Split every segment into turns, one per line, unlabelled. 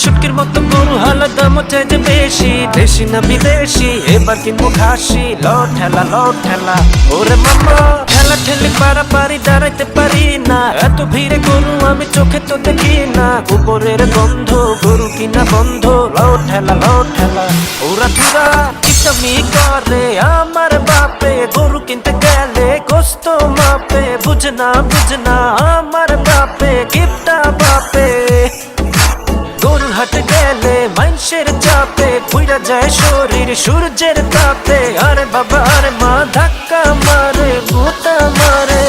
শুটকির মতো গরু হালা দাম চাই যে বেশি, দেশি না বিদেশি এবার কিনবো খাসি। লট ঠেলা ওরে মামা, ঠেলা ঠেলি পারাপারি দাঁড়াইতে পারি না, এত ভিড়ে গরু আমি চোখে তো দেখি না। গোবরের গন্ধ গরু কিনা বন্ধ, লট ঠেলা ওরা ধুরা কিটামি করে আমার বাপে, গরু কিনতে গেলে গোস্ত মাপে। বুঝনা আমার বাপে কিপটা বাপে, গরুর হাটে গেলে মানুষের চাপে পুইরা যায় শরীর সূর্যের তাপে। আরে বাবা আরে মা ধাক্কা মারে গোতা মারে,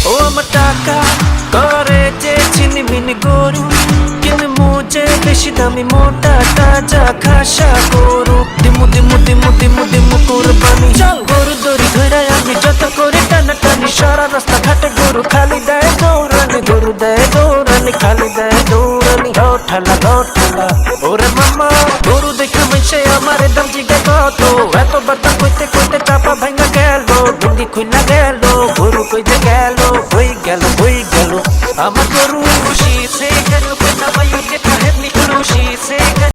ও আমার টাকা করে যে চিনিমিনি গরু কিনে মুজে বেশি দামি মোটা তাজা খাসা গরু। দিমু কুরবানি, চল গরু দড়ি ধরে আমি যত করে টানাটানি, সারা রাস্তা ঘাটে গরু খালি দেয় দৌড়ানি, গরু দেয় দৌড়ানি খালি দেয় দৌড়ানি। লট ঠেলা ওরে মামা, গরু দেখে মেশে আমার দাম জিগে কত, এত বার্তা কইতে কইতে চাপা ভাঙা গেল, ডুঙ্গি খুইলা গেল, গরু কইতে গেল হই গেল আমার গরু